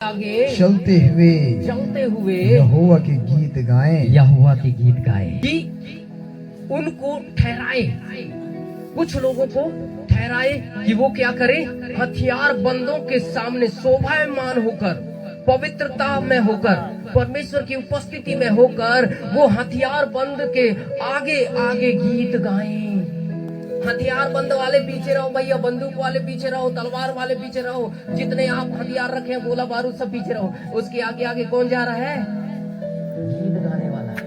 आगे चलते हुए यहोवा के गीत गाएं कि उनको ठहराए, कुछ लोगों को ठहराए कि वो क्या करे, हथियार बंदों के सामने शोभायमान होकर, पवित्रता में होकर, परमेश्वर की उपस्थिति में होकर वो हथियार बंद के आगे आगे गीत गाएं। हथियार बंद वाले पीछे रहो भैया, बंदूक वाले पीछे रहो, तलवार वाले पीछे रहो, जितने आप हथियार रखे हैं, गोला बारूद सब पीछे रहो। उसके आगे आगे कौन जा रहा है? गीत गाने वाला है।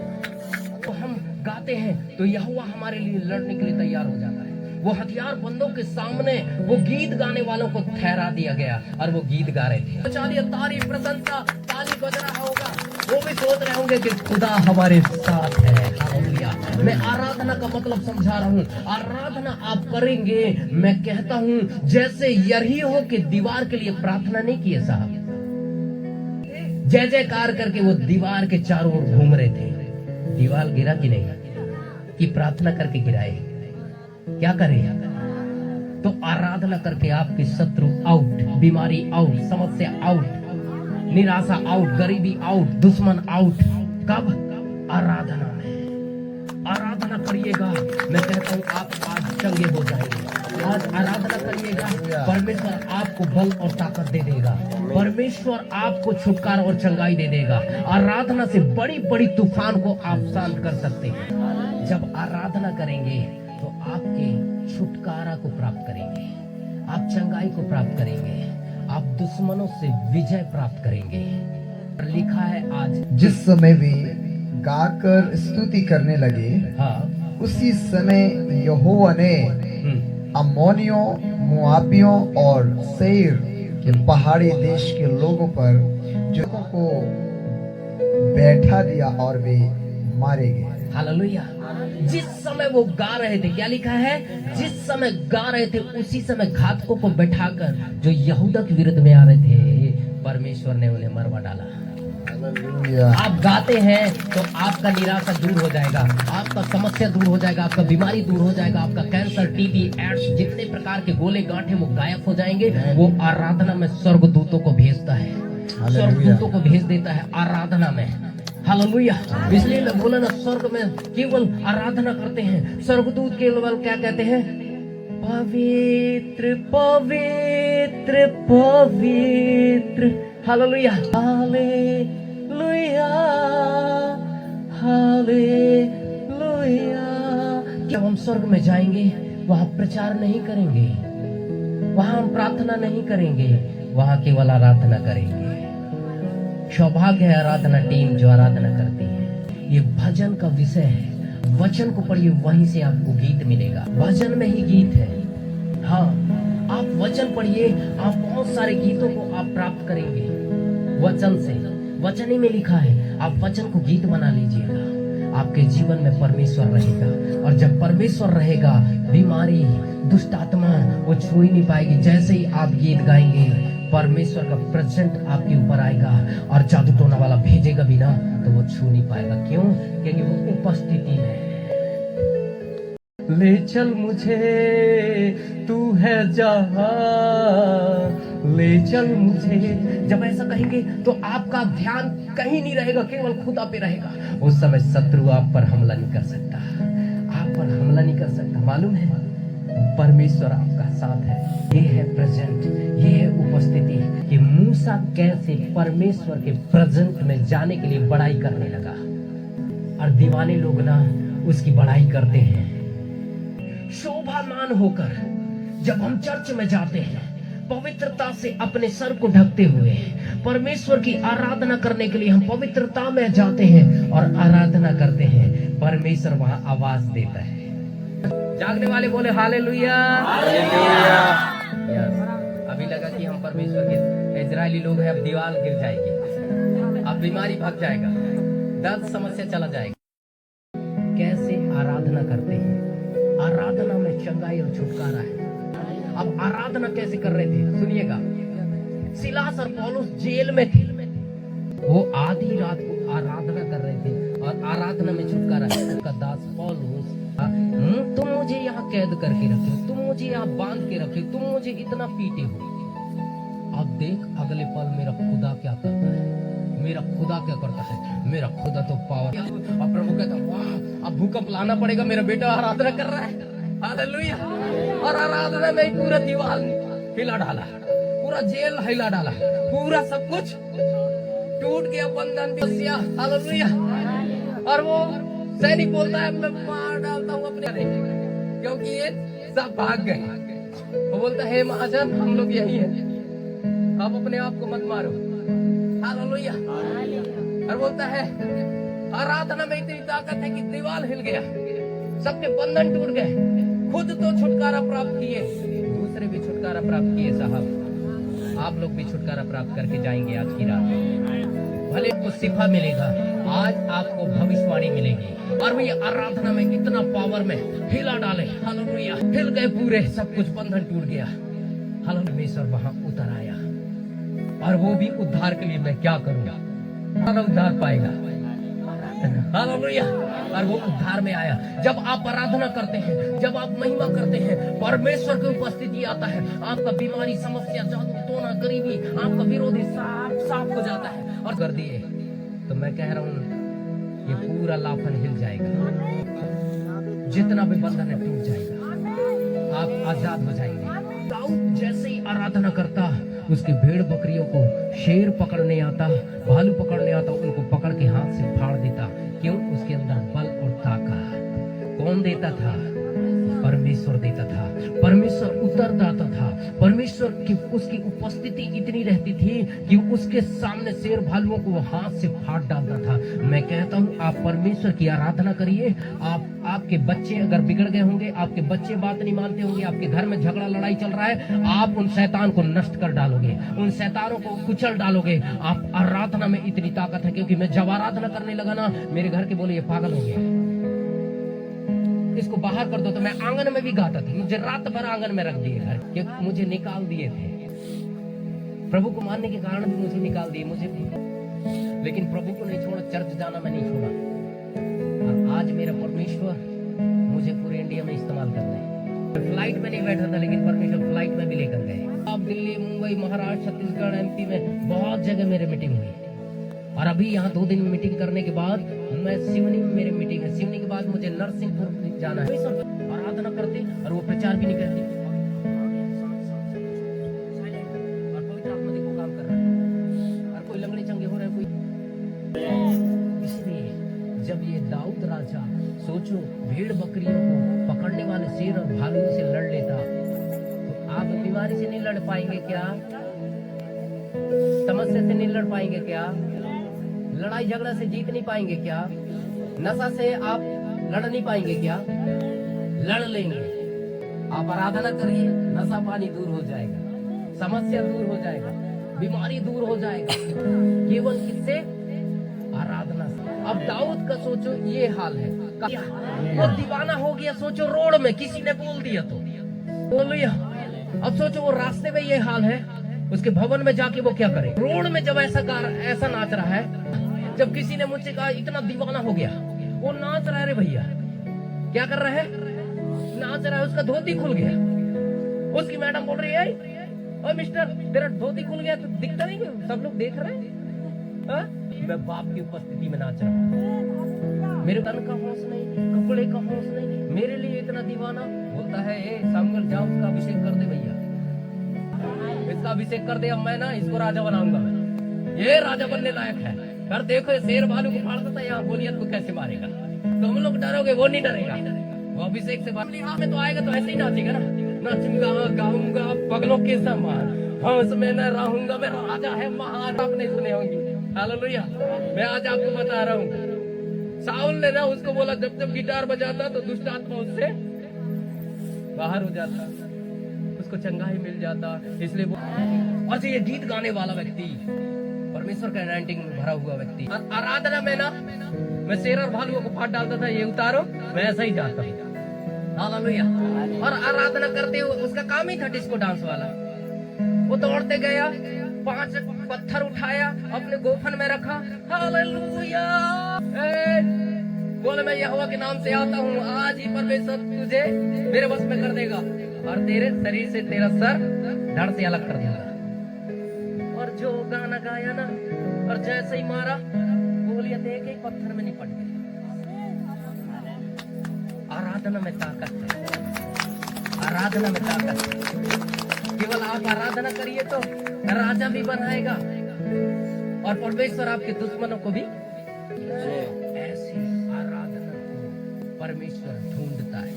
तो हम गाते हैं तो यहोवा हमारे लिए लड़ने के लिए तैयार हो जाता है। वो हथियार बंदों के सामने वो गीत गाने वालों को ठहरा दिया गया और वो गीत गा रहे थे। चलिए तारीफ प्रशंसा ताली बज रहा होगा, वो भी सोच रहे होंगे कि खुदा हमारे साथ है। हालेलुया। मैं आराधना का मतलब समझा रहा हूँ। आराधना आप करेंगे, मैं कहता हूँ जैसे यरीहो के दीवार के लिए प्रार्थना नहीं किए साहब, जय जयकार करके वो दीवार के चारों ओर घूम रहे थे। दीवार गिरा कि नहीं? कि प्रार्थना करके गिराए? क्या करे? तो आराधना करके आपके शत्रु आउट, बीमारी आउट, समस्या आउट, निराशा आउट, गरीबी आउट, दुश्मन आउट। कब? आराधना में। आराधना करिएगा, मैं कहता हूँ आप आज चंगे हो जाएंगे। आज आराधना करिएगा, परमेश्वर आपको बल और ताकत दे देगा, परमेश्वर आपको छुटकारा और चंगाई दे देगा। आराधना से बड़ी बड़ी तूफान को आप शांत कर सकते हैं। जब आराधना करेंगे तो आपके छुटकारा को प्राप्त करेंगे, आप चंगाई को प्राप्त करेंगे, आप दुश्मनों से विजय प्राप्त करेंगे। लिखा है आज जिस समय वे गाकर स्तुति करने लगे, हाँ, उसी समय यहोवा ने अम्मोनियों, मोआबियों और सेईर के पहाड़ी देश के लोगों पर जो को बैठा दिया और वे मारे गए। हालेलुया। जिस समय वो गा रहे थे, क्या लिखा है? जिस समय गा रहे थे उसी समय घातकों को बैठाकर जो यहूदा के विरुद्ध में आ रहे थे, परमेश्वर ने उन्हें मरवा डाला। आप गाते हैं तो आपका निराशा दूर हो जाएगा, आपका समस्या दूर हो जाएगा, आपका बीमारी दूर हो जाएगा, आपका कैंसर, टीबी, एड्स, जितने प्रकार के गोले गांठे वो गायब हो जाएंगे। वो आराधना में स्वर्गदूतों को भेजता है, स्वर्गदूतों को भेज देता है आराधना में। हालेलुया। इसलिए मैं बोला ना, स्वर्ग में केवल आराधना करते हैं, स्वर्गदूत केवल क्या कहते हैं? पवित्र पवित्र पवित्र। Hallelujah hallelujah hallelujah. जब हम स्वर्ग में जाएंगे वहां प्रचार नहीं करेंगे, वहां हम प्रार्थना नहीं करेंगे, वहां केवल आराधना करेंगे। सौभाग्य है आराधना टीम जो आराधना करती है। ये भजन का विषय है, वचन को पढ़िए, वहीं से आपको गीत मिलेगा। भजन में ही गीत है। हाँ, आप वचन पढ़िए, आप बहुत सारे गीतों को आप प्राप्त करेंगे वचन से। वचन ही में लिखा है, आप वचन को गीत बना लीजिएगा, आपके जीवन में परमेश्वर रहेगा। और जब परमेश्वर रहेगा, बीमारी, दुष्ट आत्मा वो छू ही नहीं पाएगी। जैसे ही आप गीत गाएंगे, परमेश्वर का प्रेजेंट आपके ऊपर आएगा और जादू टोना वाला भेजेगा भी ना तो वो छू नहीं पाएगा। क्यों? क्योंकि वो उपस्थिति में। ले चल मुझे तू है जहां, ले चल मुझे। जब ऐसा कहेंगे तो आपका ध्यान कहीं नहीं रहेगा, केवल खुदा पे रहेगा। उस समय शत्रु आप पर हमला नहीं कर सकता, आप पर हमला नहीं कर सकता। मालूम है परमेश्वर आपका साथ है। ये है प्रेजेंट, ये है उपस्थिति। कि मूसा कैसे परमेश्वर के प्रेजेंट में जाने के लिए बड़ाई करने लगा, और दीवाने लोग ना उसकी बड़ाई करते हैं। शोभामान होकर जब हम चर्च में जाते हैं, पवित्रता से अपने सर को ढकते हुए परमेश्वर की आराधना करने के लिए हम पवित्रता में जाते हैं और आराधना करते हैं, परमेश्वर वहां आवाज देता है। जागने वाले बोले हालेलुया हालेलुया। अभी लगा कि हम परमेश्वर के इजरायली लोग हैं, अब दीवार गिर जाएगी, अब बीमारी भाग जाएगा, दर्द समस्या चला जाएगा। कैसे आराधना करते हैं? आराधना में चंगाई और छुटकारा है। अब आराधना कैसे कर रहे थे सुनिएगा। सिलास और पौलुस जेल में थे, वो आधी रात को आराधना कर रहे थे और आराधना में छुटकारा है। उनका दास पौलुस, तुम मुझे यहाँ कैद करके रखे, तुम मुझे यहाँ बांध के रखे, तुम मुझे इतना पीटे हो, अब देख अगले पल मेरा खुदा क्या करता है, मेरा खुदा क्या करता है, मेरा खुदा तो पावर। अब प्रभु कहता वाह अब भूकंप लाना पड़ेगा, मेरा बेटा आराधना कर रहा है, हालेलुया। और आराधना में ही पूरा दीवार हिला डाला, पूरा जेल हिला डाला, पूरा सब कुछ टूट गया, बंधन भी, हालेलुया। और वो सैनिक बोलता है मैं मार डालता हूँ अपने, क्योंकि ये सब भाग गए। वो बोलता है महाजन हम लोग यही हैं, आप अपने आप को मत मारो, हालेलुया। और बोलता है आराधना में इतनी ताकत है कि दीवार हिल गया, सबके बंधन टूट गए, खुद तो छुटकारा प्राप्त किए, दूसरे भी छुटकारा प्राप्त किए। साहब आप लोग भी छुटकारा प्राप्त करके जाएंगे आज की रात, भले आपको शिफा मिलेगा, आज आपको भविष्यवाणी मिलेगी। और भैया आराधना में इतना पावर में हिला डाले, हालेलुया, हिल गए पूरे, सब कुछ बंधन टूट गया, हालेलुया। परमेश्वर वहां उतर आया, और वो भी उद्धार के लिए मैं क्या करूंगा, उद्धार पाएगा, हालेलुया। और वो उद्धार में आया। जब आप आराधना करते हैं, जब आप महिमा करते हैं, परमेश्वर की उपस्थिति आता है, आपका बीमारी, समस्या, जादू टोना, गरीबी, आपका विरोधी साफ साफ हो जाता है। और कर दिए तो मैं कह रहा हूँ ये पूरा लाफन हिल जाएगा, जितना भी बंधन है टूट जाएगा, आप आजाद हो जाएंगे। दाऊद जैसे ही आराधना करता, उसकी भेड़ बकरियों को शेर पकड़ने आता, भालू पकड़ने आता, उनको पकड़ के हाथ से फाड़ देता। क्यों? उसके अंदर बल और ताकत कौन देता था? परमेश्वर देता था, परमेश्वर उतरदाता था, परमेश्वर की उसकी उपस्थिति इतनी रहती थी कि उसके सामने शेर भालुओं को हाथ से फाड़ डालता था। मैं कहता हूँ आप परमेश्वर की आराधना करिए। आपके बच्चे अगर बिगड़ गए होंगे, आपके बच्चे बात नहीं मानते होंगे, आपके घर में झगड़ा लड़ाई चल रहा है, आप उन शैतान को नष्ट कर डालोगे, उन शैतानों को कुचल डालोगे। आप आराधना में इतनी ताकत है, क्योंकि मैं जब आराधना करने लगा ना, मेरे घर के बोले ये पागल हो गया, इसको बाहर कर दो। तो मैं आंगन में भी गाता था, मुझे रात भर आंगन में रख दिए घर, क्योंकि मुझे निकाल दिए थे, प्रभु को मानने के कारण भी मुझे निकाल दिए, मुझे लेकिन प्रभु को नहीं छोड़ा, चर्च जाना मैं नहीं छोड़ा। और आज मेरा परमेश्वर मुझे पूरे इंडिया में इस्तेमाल कर रहे हैं। फ्लाइट में नहीं बैठा था, लेकिन परमेश्वर फ्लाइट में भी लेकर गए। अब दिल्ली, मुंबई, महाराष्ट्र, छत्तीसगढ़, MP में बहुत जगह मेरे मीटिंग हुई। और अभी यहाँ 2 दिन मीटिंग करने के बाद मैं सिवनी में मेरी मीटिंग है, सिवनी के बाद मुझे नरसिंहपुर जाना है। आराधना करते और वो प्रचार भी नहीं करते, और पवित्र आत्मा देखो काम कर रहा है, और कोई लंगड़े चंगे हो रहे हैं, कोई। इसलिए जब ये दाऊद राजा, सोचो, भेड़ बकरियों को पकड़ने वाले शेर और भालुओं से लड़ लेता, तो आप बीमारी से नहीं लड़ पाएंगे क्या? समस्या से नहीं लड़ पाएंगे क्या? लड़ाई झगड़ा से जीत नहीं पाएंगे क्या? नशा से आप लड़ नहीं पाएंगे क्या? लड़ लेंगे। आप आराधना करिए, नशा पानी दूर हो जाएगा, समस्या दूर हो जाएगा, बीमारी दूर हो जाएगा, केवल किससे? आराधना से। अब दाऊद का सोचो ये हाल है, वो दीवाना हो गया, सोचो रोड में किसी ने बोल दिया तो बोलिए। अब सोचो वो रास्ते में ये हाल है, उसके भवन में जाके वो क्या करे? रोड में जब ऐसा नाच रहा है, जब किसी ने मुझसे कहा इतना दीवाना हो गया, वो नाच रहा है, रे भैया क्या कर रहा है? नाच रहा है, उसका धोती खुल गया, उसकी मैडम बोल रही है ओए मिस्टर तेरा धोती खुल गया, तो दिखता नहीं, सब लोग देख रहे हैं। मैं बाप की उपस्थिति में नाच रहा हूँ, मेरे तन का होश नहीं, कपड़े का होश नहीं, मेरे लिए इतना दीवाना। बोलता है ए सामुएल जाओ उसका अभिषेक कर दे भैया, इसका अभिषेक कर दे, अब मैं ना इसको राजा बनाऊंगा, मैं ये राजा बनने लायक है। कर देखो ये शेर भालू को फाड़ देता है, यहाँ गोलियत को कैसे मारेगा? तुम लोग डरोगे, वो नहीं डरेगा, वो अभिषेक से बात हाथ में तो आएगा, तो ऐसे ही नाचेगा ना, नाचूंगा गाऊंगा पगलों के समान, हंस में न रहूंगा, मैं राजा है महान। आपने सुने होंगे, हालेलुया। मैं आज आपको बता रहा हूँ, साउल ने ना उसको बोला, जब जब गिटार बजाता तो दुष्ट आत्मा उससे बाहर हो जाता, उसको चंगाई मिल जाता। इसलिए वो अच्छा ये गीत गाने वाला व्यक्ति, परमेश्वर का एनाइंटिंग में भरा हुआ व्यक्ति, आराधना में ना मैं शेर और भालुओं को फाड़ डालता था, ये उतारो, मैं ऐसा ही जाता हूँ, हालेलुया। और आराधना करते हुए उसका काम ही था डिस्को डांस वाला। वो दौड़ते गया, 5 पत्थर उठाया, अपने गोफन में रखा, हालेलुया, बोले मैं यहोवा के नाम से आता हूँ, आज ही परमेश्वर तुझे मेरे बस में कर देगा, और तेरे शरीर से तेरा सर धड़ से अलग कर देगा। ना, और जैसे ही मारा गोलियां दे के पत्थर में निपट गई। आराधना में ताकत है, आराधना में ताकत है। केवल आप आराधना करिए तो राजा भी बनाएगा और परमेश्वर आपके दुश्मनों को भी। ऐसी आराधना को परमेश्वर ढूंढता है,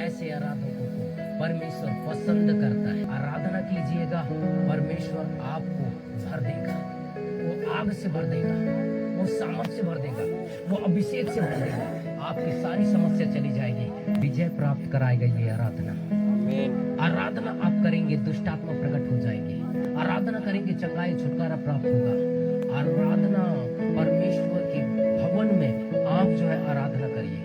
ऐसे आराधकों को परमेश्वर पसंद करता है। आराधना कीजिएगा, परमेश्वर आपको भर देगा, वो आग से भर देगा, वो सामर्थ से भर देगा, वो अभिषेक से भर देगा। आपकी सारी समस्या चली जाएगी, विजय प्राप्त कराएगा ये आराधना। आराधना आप करेंगे, दुष्ट आत्मा प्रकट हो जाएंगे। आराधना करेंगे, चंगाई छुटकारा प्राप्त होगा। आराधना परमेश्वर के भवन में आप जो है आराधना करिए,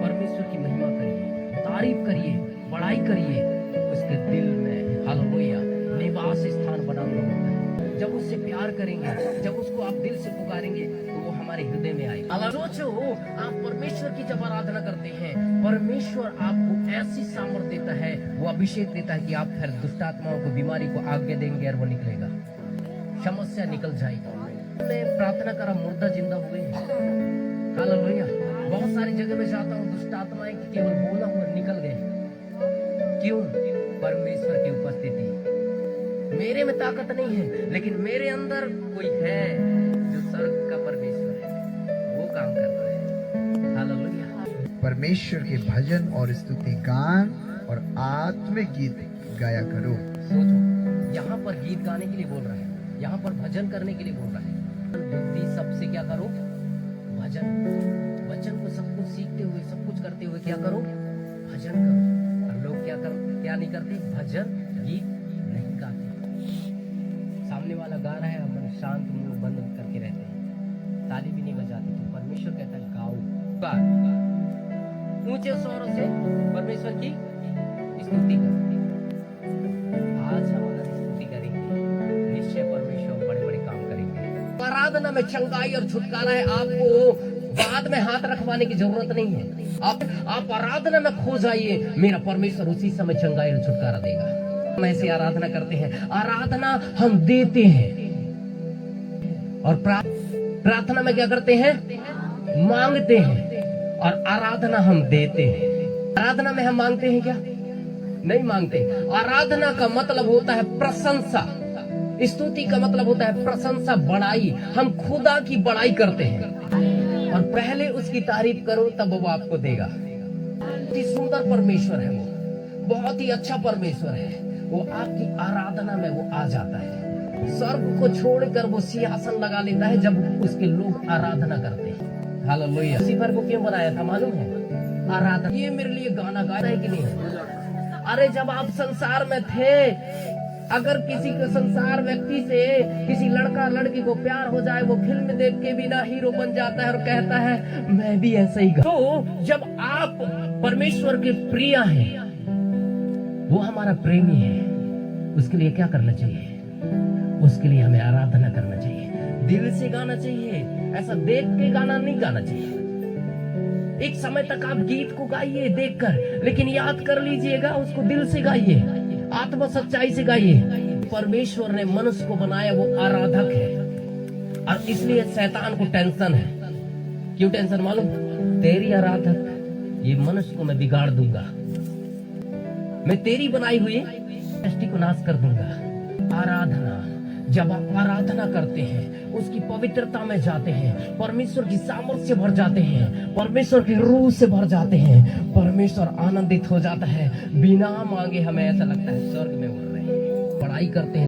परमेश्वर की महिमा करिए, तारीफ करिए, बड़ाई करिए। उसके दिल में हालेलुया निवास स्थान बना हुआ होता है। जब उससे प्यार करेंगे, जब उसको आप दिल से पुकारेंगे तो वो हमारे हृदय में आएगा। सोचो, आप परमेश्वर की जब आराधना करते हैं, परमेश्वर आपको ऐसी सामर्थ देता है, वो अभिषेक देता है कि आप फिर दुष्ट आत्माओं को, बीमारी को आज्ञा देंगे और वो निकलेगा, समस्या निकल जाएगी। मैं प्रार्थना करा, मुर्दा जिंदा हुए। हालेलुया। बहुत सारी जगह में जाता हूँ, दुष्ट आत्माएं केवल बोला हुआ निकल गए। क्यों? परमेश्वर की उपस्थिति। मेरे में ताकत नहीं है, लेकिन मेरे अंदर कोई है जो स्वर्ग का परमेश्वर है, वो काम कर रहा है। हालेलुया। परमेश्वर के भजन और स्तुति गान और आत्मिक गीत गाया करो। सोचो, यहाँ पर गीत गाने के लिए बोल रहा है, यहाँ पर भजन करने के लिए बोल रहा है। बुद्धि सबसे क्या करो? भजन। वचन को सब कुछ सीखते हुए, सब कुछ करते हुए क्या करो? भजन करो। और लोग क्या नहीं करते? भजन गीत नहीं गाते। सामने वाला गा रहा है, हम शांत मुंह बंद करके रहते हैं, ताली भी नहीं बजाते। तो परमेश्वर कहता है गाओ, ऊंचे स्वरों से परमेश्वर की स्तुति करो। आज हम अगर स्तुति करेंगे, निश्चय परमेश्वर बड़े बड़े काम करेंगे। आराधना में चंगाई और छुटकारा है। आपको बाद में हाथ रखवाने की जरूरत नहीं है। आप आराधना में खो जाइए, मेरा परमेश्वर उसी समय चंगाई और छुटकारा देगा। हम ऐसी आराधना करते हैं। आराधना हम देते हैं, और प्रार्थना में क्या करते हैं? मांगते हैं। और आराधना हम देते हैं। आराधना में हम मांगते हैं क्या? नहीं मांगते। आराधना का मतलब होता है प्रशंसा, स्तुति का मतलब होता है प्रशंसा, बड़ाई। हम खुदा की बड़ाई करते हैं, और पहले उसकी तारीफ करो, तब वो आपको देगा। बहुत ही सुंदर परमेश्वर है वो, बहुत ही अच्छा परमेश्वर है वो। आपकी आराधना में वो आ जाता है। स्वर्ग को छोड़कर वो सिंहासन लगा लेता है जब उसके लोग आराधना करते हैं। हालेलुया। लूसीफर को क्यों बनाया था मालूम है? आराधना। ये मेरे लिए गाना गाया है कि नहीं? अरे जब आप संसार में थे, अगर किसी के संसार व्यक्ति से किसी लड़का लड़की को प्यार हो जाए, वो फिल्म देख के बिना हीरो बन जाता है और कहता है मैं भी ऐसे ही। तो जब आप परमेश्वर के प्रिय हैं, वो हमारा प्रेमी है, उसके लिए क्या करना चाहिए? उसके लिए हमें आराधना करना चाहिए, दिल से गाना चाहिए। ऐसा देख के गाना नहीं गाना चाहिए। एक समय तक आप गीत को गाइए देखकर, लेकिन याद कर लीजिएगा उसको दिल से गाइए, आत्मा सच्चाई से गाइए। परमेश्वर ने मनुष्य को बनाया, वो आराधक है, और इसलिए शैतान को टेंशन है। क्यों टेंशन मालूम? तेरी आराधक ये मनुष्य को मैं बिगाड़ दूंगा, मैं तेरी बनाई हुई सृष्टि को नाश कर दूंगा। आराधना, जब आप आराधना करते हैं, उसकी पवित्रता में जाते हैं, परमेश्वर की सामर्थ्य से भर जाते हैं, परमेश्वर की रूह से भर जाते हैं, परमेश्वर आनंदित हो जाता है। बिना मांगे हमें ऐसा लगता है स्वर्ग में उड़ रहे हैं। पढ़ाई करते हैं।